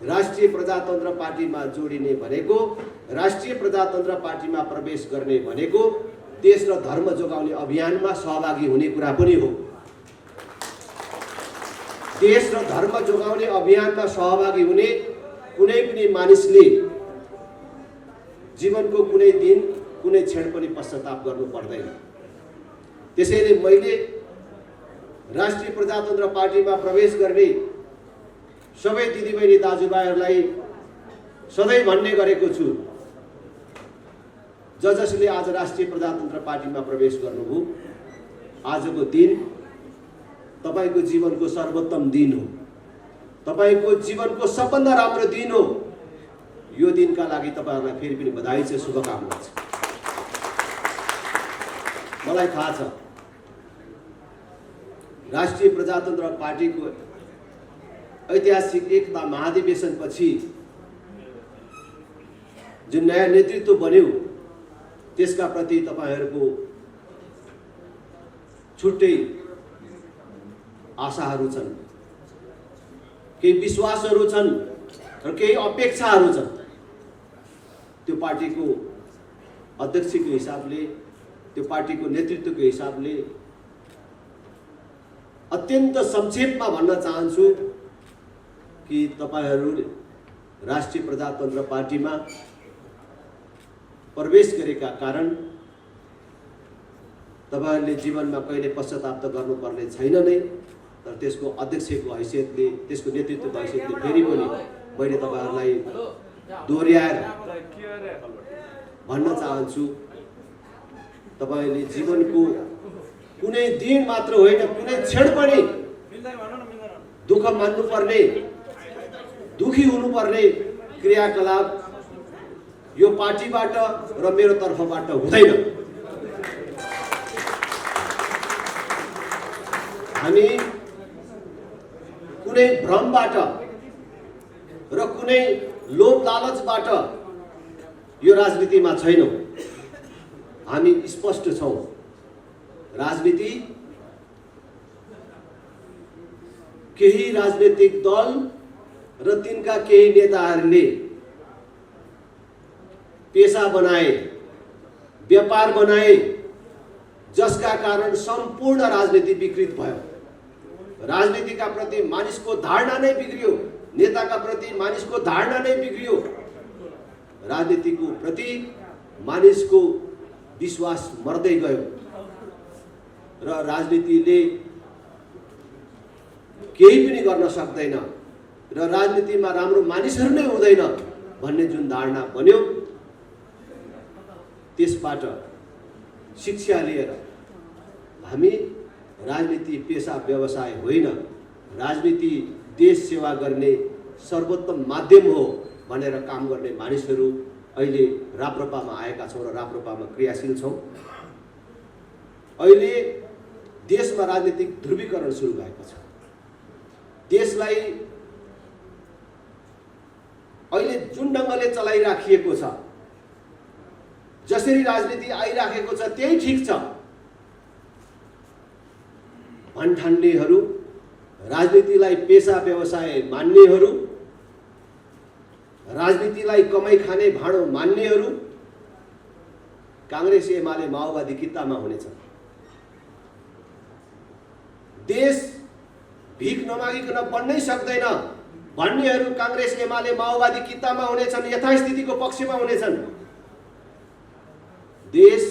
राष्ट्रिय प्रजातन्त्र पार्टीमा जोडिने भनेको, राष्ट्रिय प्रजातन्त्र पार्टीमा प्रवेश गर्ने भनेको देश र धर्म जोगाउने अभियानमा सहभागी हुने कुरा पनि हो। देश र धर्म जोगाउने अभियानमा सहभागी हुने कुनै पनि मानिसले जीवनको कुनै दिन कुनै क्षण पनि पश्चाताप गर्नु पर्दैन। त्यसैले मैले राष्ट्रिय प्रजातन्त्र पार्टीमा प्रवेश गर्ने सबै दिदीबहिनी दाजुभाइहरूलाई सधैँ भन्ने गरेको छु, जसले आज राष्ट्रिय प्रजातन्त्र पार्टीमा प्रवेश गर्नुभयो, आजको दिन तपाईको जीवनको सर्वोत्तम दिन हो, तपाईको जीवनको सबभन्दा राम्रो दिन हो। यो दिनका लागि तपाईहरुलाई फेरि पनि बधाई छ, शुभकामना छ। मलाई थाहा छ राष्ट्रिय प्रजातन्त्र पार्टीको ऐतिहासिक एकता महाधिवेशनपछि जुन नयाँ नेतृत्व बन्यो त्यसका प्रति तपाईहरुको छुट्टै आशाहरू छन्, केही विश्वासहरू छन् र केही अपेक्षाहरू छन्। त्यो पार्टीको अध्यक्षको हिसाबले, त्यो पार्टीको नेतृत्वको हिसाबले अत्यन्त संक्षेपमा भन्न चाहन्छु कि तपाईहरु राष्ट्रिय प्रजातन्त्र पार्टीमा प्रवेश गरेका कारण तपाईहरुले जीवनमा कहिले पश्चाताप त गर्नुपर्ने छैन नै, तर त्यसको अध्यक्षको हैसियतले, त्यसको नेतृत्वको हैसियतले फेरि पनि मैले तपाईहरुलाई दोहोर्याएर भन्न चाहन्छु, तपाईले जीवनको कुनै दिन मात्र होइन, कुनै क्षण पनि दुःख मान्नुपर्ने, दुखी हुनुपर्ने क्रियाकलाप यो पार्टीबाट र मेरो तर्फबाट हुँदैन। हामी कुनै भ्रमबाट र कुनै लोभ लालचबाट यो राजनीतिमा छैनौं। हामी स्पष्ट छौं, राजनीति केही राजनीतिक दल र तिनका केही नेताहरूले पेशा बनाए, व्यापार बनाए, जसका कारण सम्पूर्ण राजनीति विकृत भयो। राजनीतिका प्रति मानिसको धारणा नै बिग्रियो, नेताका प्रति मानिसको धारणा नै बिग्रियो, राजनीतिको प्रति मानिसको विश्वास मर्दै गयो र राजनीतिले केही पनि गर्न सक्दैन र राजनीतिमा राम्रो मानिसहरू नै हुँदैन भन्ने जुन धारणा बन्यो, त्यसबाट शिक्षा लिएर हामी राजनीति पेशा व्यवसाय होइन, राजनीति देश सेवा गर्ने सर्वोत्तम माध्यम हो भनेर काम गर्ने मानिसहरू अहिले राप्रपामा आएका छौं र राप्रपामा क्रियाशील छौं। अहिले देशमा राजनीतिक ध्रुवीकरण सुरु भएको छ। देशलाई अहिले जुन ढंगले चलाइराखिएको छ, जसरी राजनीति आइराखेको छ त्यही ठीक छ भन्ठान्नेहरू, राजनीतिलाई पेशा व्यवसाय मान्नेहरू, राजनीतिलाई कमाई खाने भाँडो मान्नेहरू कांग्रेस, एमाले, माओवादी कित्तामा हुनेछन्। देश भीख नमागिकन बन्नै सक्दैन भन्नेहरू कांग्रेस, एमाले, माओवादी कित्तामा हुनेछन्, यथास्थितिको पक्षमा हुनेछन्। देश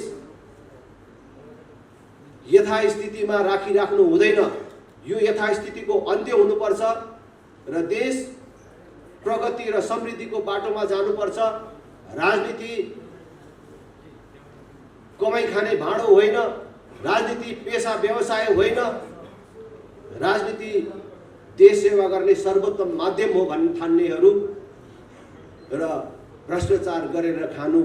यथास्थितिमा राखिराख्नु हुँदैन, यो यथास्थितिको अन्त्य हुनुपर्छ र देश प्रगति र समृद्धिको बाटोमा जानुपर्छ। राजनीति कमाई खाने भाँडो होइन, राजनीति पेशा व्यवसाय होइन, राजनीति देश सेवा गर्ने सर्वोत्तम माध्यम हो भन्ठान्नेहरू र भ्रष्टाचार गरेर खानु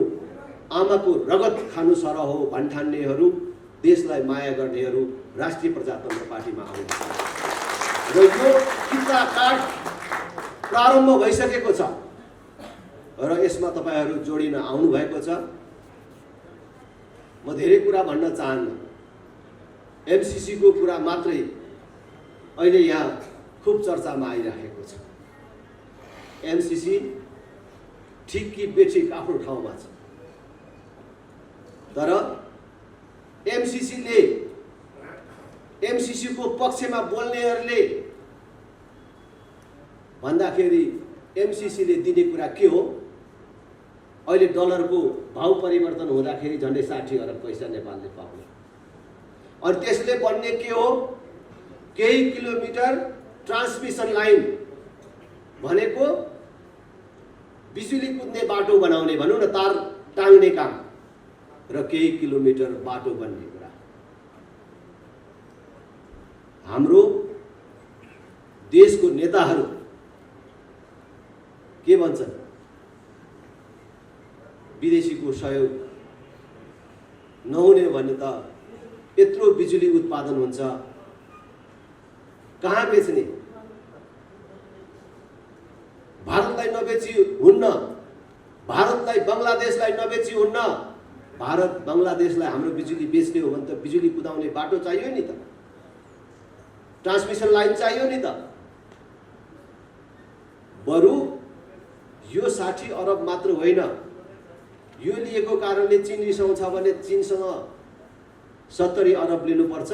आमाको रगत खानु सरह हो भन्ठान्नेहरू, देशलाई माया गर्नेहरू राष्ट्रिय प्रजातन्त्र पार्टीमा आउनुहुन्छ र यो किता काट प्रारम्भ भइसकेको छ र यसमा तपाईहरु जोडिन आउनु भएको छ। म धेरै कुरा भन्न चाहन्न, एमसीसी को कुरा मात्रै अहिले यहाँ खूब चर्चामा आइराखेको छ। एमसीसी ठिक कि बेठिक आफ्नो ठाउँमा छ, तर एमसीसी को पक्षमा बोल्नेहरूले भन्दाखेरि एमसीसी ले दिने कुरा के हो? अहिले डलरको भाव परिवर्तन हुँदाखेरि झन्डै 60 अरब पैसा नेपालले पाउने, अनि त्यसले बन्ने के हो? केही किलोमिटर ट्रान्समिसन लाइन भनेको बिजुली कुद्ने बाटो बनाउने, भनौँ न तार टाङ्ने काम, र केही किलोमिटर बाटो बन्ने कुरा। हाम्रो देशको नेताहरू के भन्छन्? विदेशीको सहयोग नहुने भने त यत्रो बिजुली उत्पादन हुन्छ, कहाँ बेच्ने? भारतलाई नबेची हुन्न, भारतलाई बङ्गलादेशलाई नबेची हुन्न। भारत बङ्गलादेशलाई हाम्रो बिजुली बेच्ने हो भने त बिजुली कुदाउने बाटो चाहियो नि त, ट्रान्समिसन लाइन चाहियो नि त। बरु यो 60 अरब मात्र होइन, यो लिएको कारणले चीन रिसाउँछ भने चीनसँग 70 अरब लिनुपर्छ,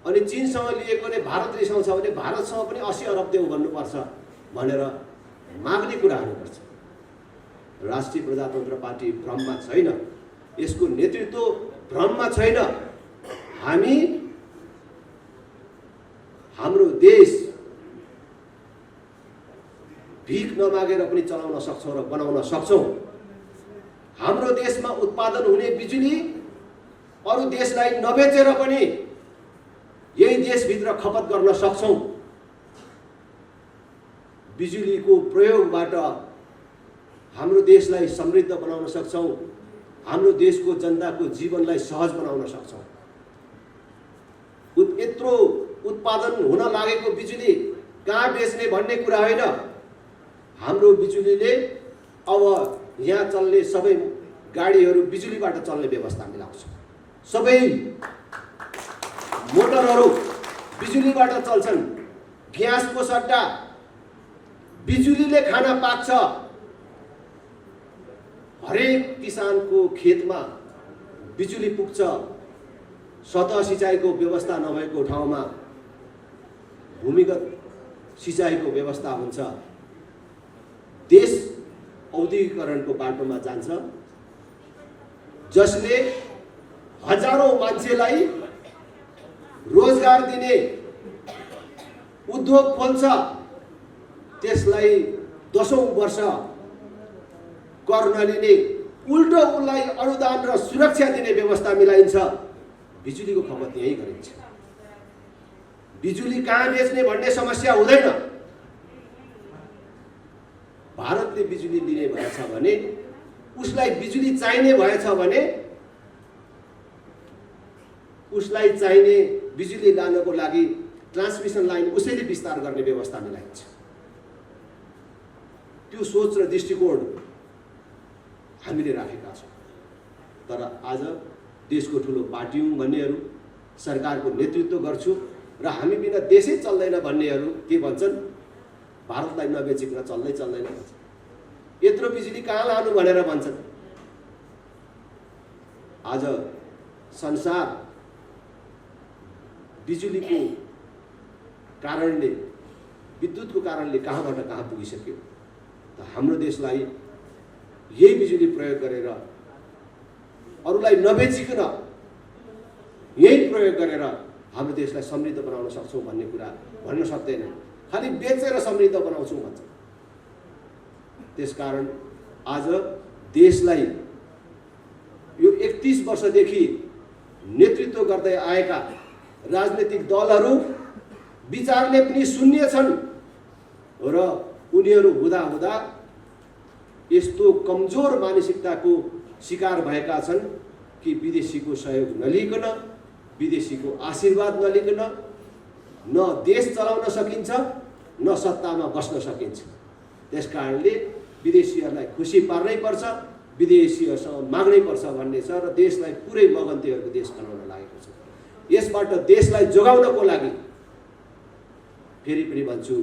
अनि चीनसँग लिएकोले भारत रिसाउँछ भने भारतसँग पनि 80 अरब देऊ भन्नुपर्छ भनेर माग्ने कुराहरू गर्छ। राष्ट्रिय प्रजातन्त्र पार्टी भ्रममा छैन, यसको नेतृत्व भ्रममा छैन। हामी हाम्रो देश भिख नमागेर पनि चलाउन सक्छौँ र बनाउन सक्छौँ। हाम्रो देशमा उत्पादन हुने बिजुली अरू देशलाई नबेचेर पनि यही देशभित्र खपत गर्न सक्छौँ। बिजुलीको प्रयोगबाट हाम्रो देशलाई समृद्ध बनाउन सक्छौँ, हाम्रो देशको जनताको जीवनलाई सहज बनाउन सक्छौँ। यत्रो उत्पादन हुन लागेको बिजुली कहाँ बेच्ने भन्ने कुरा होइन। हाम्रो बिजुलीले अब यहाँ चल्ने सबै गाडीहरू बिजुलीबाट चल्ने व्यवस्था मिलाउँछ, सबै मोटरहरू बिजुलीबाट चल्छन्, ग्यासको सट्टा बिजुलीले खाना पाक्छ। हरेक किसानको खेतमा बिजुली पुग्छ, सतह सिँचाइको व्यवस्था नभएको ठाउँमा भूमिगत सिँचाइको व्यवस्था हुन्छ। देश औद्योगिकरणको बाटोमा जान्छ, जसले हजारौं मान्छेलाई रोजगार दिने उद्योग खोल्छ। त्यसलाई 10औं वर्ष कर नलिने, उल्टो उसलाई अनुदान र सुरक्षा दिने व्यवस्था मिलाइन्छ। बिजुलीको खपत यही गरिन्छ। बिजुली कहाँ बेच्ने भन्ने समस्या हुँदैन। भारतले बिजुली लिने भएछ भने, उसलाई बिजुली चाहिने भएछ भने, उसलाई चाहिने बिजुली लानको लागि ट्रान्समिसन लाइन उसैले विस्तार गर्ने व्यवस्था मिलाइन्छ। त्यो सोच र दृष्टिकोण हामीले राखेका छौँ। तर आज देशको ठुलो पार्टी हुँ भन्नेहरू, सरकारको नेतृत्व गर्छु र हामी बिना देशै चल्दैन भन्नेहरू के भन्छन्? भारतलाई नबेचिकन चल्दैन भन्छ। यत्रो बिजुली कहाँ लानु भनेर भन्छन्। आज संसार बिजुलीको कारणले, विद्युतको कारणले कहाँबाट कहाँ पुगिसक्यो। त हाम्रो देशलाई यही बिजुली प्रयोग गरेर, अरूलाई नबेचिकन यही प्रयोग गरेर हाम्रो देशलाई समृद्ध बनाउन सक्छौँ भन्ने कुरा भन्न सक्दैन। खालि बेचेर समृद्ध बनाउँछौँ भन्छ। त्यसकारण आज देशलाई यो 31 वर्षदेखि नेतृत्व गर्दै आएका राजनीतिक दलहरू विचारले पनि शून्य छन् र उनीहरू हुँदा हुँदा यस्तो कमजोर मानसिकताको शिकार भएका छन् कि विदेशीको सहयोग नलिकन, विदेशीको आशीर्वाद नलिकन न देश चलाउन सकिन्छ, न सत्तामा बस्न सकिन्छ। त्यसकारणले विदेशीहरूलाई खुसी पार्नै पर्छ, विदेशीहरूसँग माग्नै पर्छ भन्ने छ र देशलाई पुरै मगन्तेहरूको देश बनाउन लागेको छ। यसबाट देशलाई जोगाउनको लागि फेरि पनि भन्छु,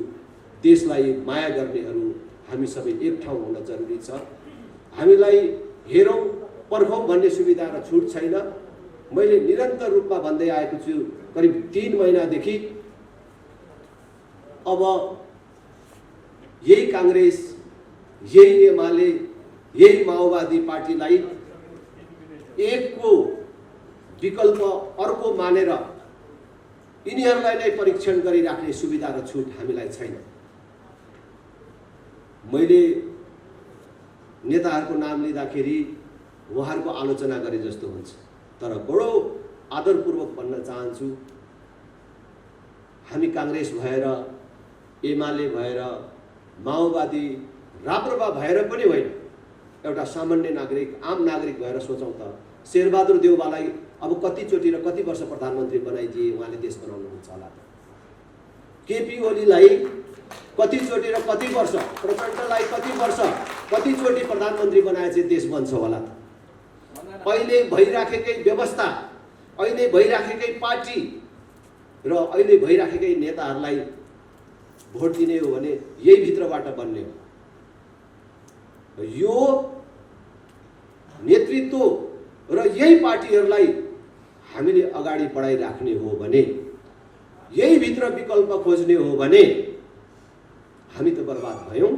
देशलाई माया गर्नेहरू हामी सबै एक ठाउँ हुन जरुरी छ। हामीलाई हेरौँ पर्खौँ भन्ने सुविधा र छुट छैन। मैले निरन्तर रूपमा भन्दै आएको छु करिब 3 महिनादेखि। अब यही कांग्रेस, यही एमाले, यही माओवादी पार्टीलाई एकको विकल्प अर्को मानेर यिनीहरूलाई नै परीक्षण गरिराख्ने सुविधा र छुट हामीलाई छैन। मैले नेताहरूको नाम लिँदाखेरि उहाँहरूको आलोचना गरे जस्तो हुन्छ, तर बडो आदरपूर्वक भन्न चाहन्छु, हामी कांग्रेस भएर, एमाले भएर, माओवादी, राप्रपा भएर पनि होइन, एउटा सामान्य नागरिक, आम नागरिक भएर सोचौँ त शेरबहादुर देउवालाई अब कतिचोटि र कति वर्ष प्रधानमन्त्री बनाइदिए उहाँले देश बनाउनुहुन्छ होला त? केपी ओलीलाई कतिचोटि र कति वर्ष, प्रचण्डलाई कति वर्ष, कतिचोटि प्रधानमन्त्री बनाए चाहिँ देश बन्छ होला त? अहिले भइराखेकै व्यवस्था, अहिले भइराखेकै पार्टी र अहिले भइराखेकै नेताहरूलाई भोट दिने हो भने यही भित्रबाट बन्ने हो। यो नेतृत्व र यही पार्टीहरूलाई हामीले अगाडि बढाइराख्ने हो भने, यही भित्र विकल्प खोज्ने हो भने हामी त बर्बाद भयौँ।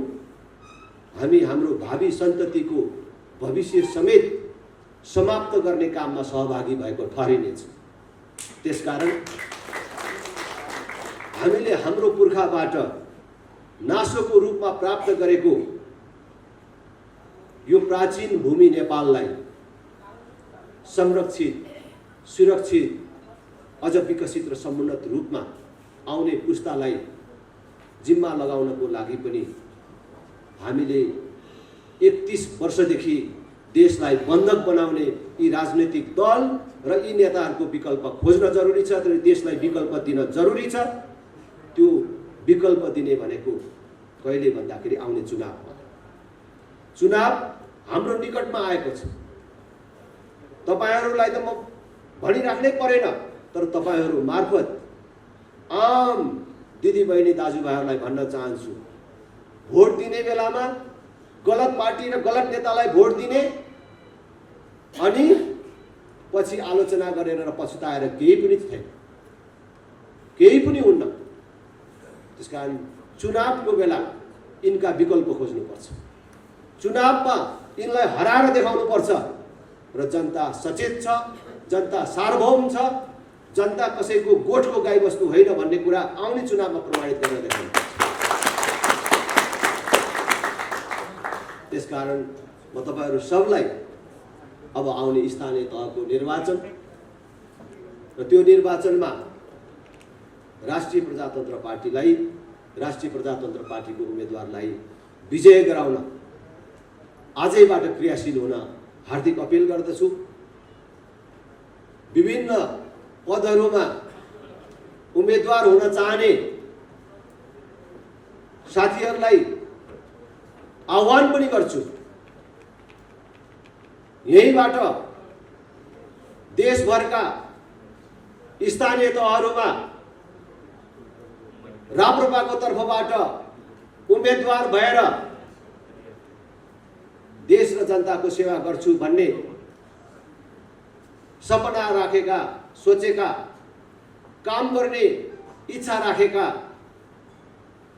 हामी हाम्रो भावी सन्ततिको भविष्य समेत समाप्त गर्ने काममा सहभागी भएको ठहरिनेछ। त्यसकारण हामीले हाम्रो पुर्खाबाट नासोको रूपमा प्राप्त गरेको यो प्राचीन भूमि नेपाललाई संरक्षित, सुरक्षित, अझ विकसित र समुन्नत रूपमा आउने पुस्तालाई जिम्मा लगाउनको लागि पनि हामीले 31 वर्षदेखि देशलाई बन्धक बनाउने यी राजनीतिक दल र यी नेताहरूको विकल्प खोज्न जरुरी छ, तर देशलाई विकल्प दिन जरुरी छ। त्यो विकल्प दिने भनेको कहिले भन्दाखेरि आउने चुनाव। चुनाव हाम्रो निकटमा आएको छ। तपाईहरुलाई त म भनिराख्नै परेन, तर तपाईहरु मार्फत आम दिदीबहिनी दाजुभाइहरूलाई भन्न चाहन्छु, भोट दिने बेलामा गलत पार्टी र गलत नेतालाई भोट दिने अनि पछि आलोचना गरेर र पछुताएर केही पनि छैन, केही पनि हुन्न। त्यसकारण चुनावको बेला यिनका विकल्प खोज्नुपर्छ, चुनावमा यिनलाई हराएर देखाउनुपर्छ र जनता सचेत छ, जनता सार्वभौम छ, जनता कसैको गोठको गाईबस्तु होइन भन्ने कुरा आउने चुनावमा प्रमाणित गर्न देखाउनुपर्छ। त्यसकारण म तपाईहरु सबलाई अब आउने स्थानीय तहको निर्वाचन र त्यो निर्वाचनमा राष्ट्रिय प्रजातन्त्र पार्टीलाई, राष्ट्रिय प्रजातन्त्र पार्टीको उम्मेदवारलाई विजय गराउन आजैबाट क्रियाशील हुन हार्दिक अपिल गर्दछु। विभिन्न पदहरूमा उम्मेदवार हुन चाहने साथीहरूलाई आह्वान पनि गर्छु, यहीबाट देशभरका स्थानीय तहहरूमा राप्रपाको तर्फबाट उम्मेदवार भएर देश र जनताको सेवा गर्छु भन्ने सपना राखेका, सोचेका, काम गर्ने इच्छा राखेका,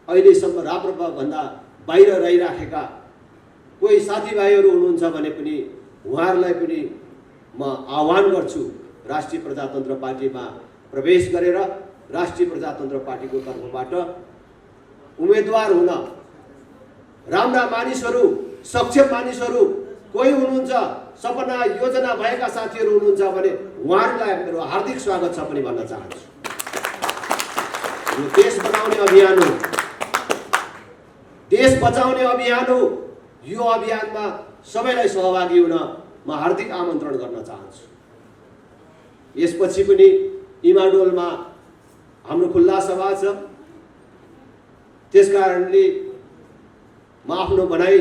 अहिलेसम्म राप्रपा भन्दा बाहिर रहिराखेका कोही साथीभाइहरू हुनुहुन्छ भने पनि उहाँहरूलाई पनि म आह्वान गर्छु, राष्ट्रिय प्रजातन्त्र पार्टीमा प्रवेश गरेर राष्ट्रिय प्रजातन्त्र पार्टीको तर्फबाट उम्मेदवार हुन राम्रा मानिसहरू, सक्षम मानिसहरू कोही हुनुहुन्छ, सपना योजना भएका साथीहरू हुनुहुन्छ भने उहाँहरूलाई मेरो हार्दिक स्वागत छ पनि भन्न चाहन्छु। यो देश बनाउने अभियान हो, देश बचाउने अभियान हो। यो अभियानमा सबैलाई सहभागी हुन म हार्दिक आमन्त्रण गर्न चाहन्छु। यसपछि पनि इमाडोलमा हाम्रो खुल्ला सभा छ, त्यसकारणले म आफ्नो भनाइ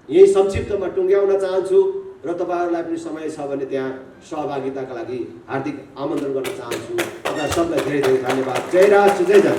यही संक्षिप्तमा टुङ्ग्याउन चाहन्छु र तपाईहरुलाई पनि समय छ भने त्यहाँ सहभागिताका लागि हार्दिक आमन्त्रण गर्न चाहन्छु। तपाईहरु सबलाई धेरै धेरै धन्यवाद। जय राष्ट्र, जय जनता।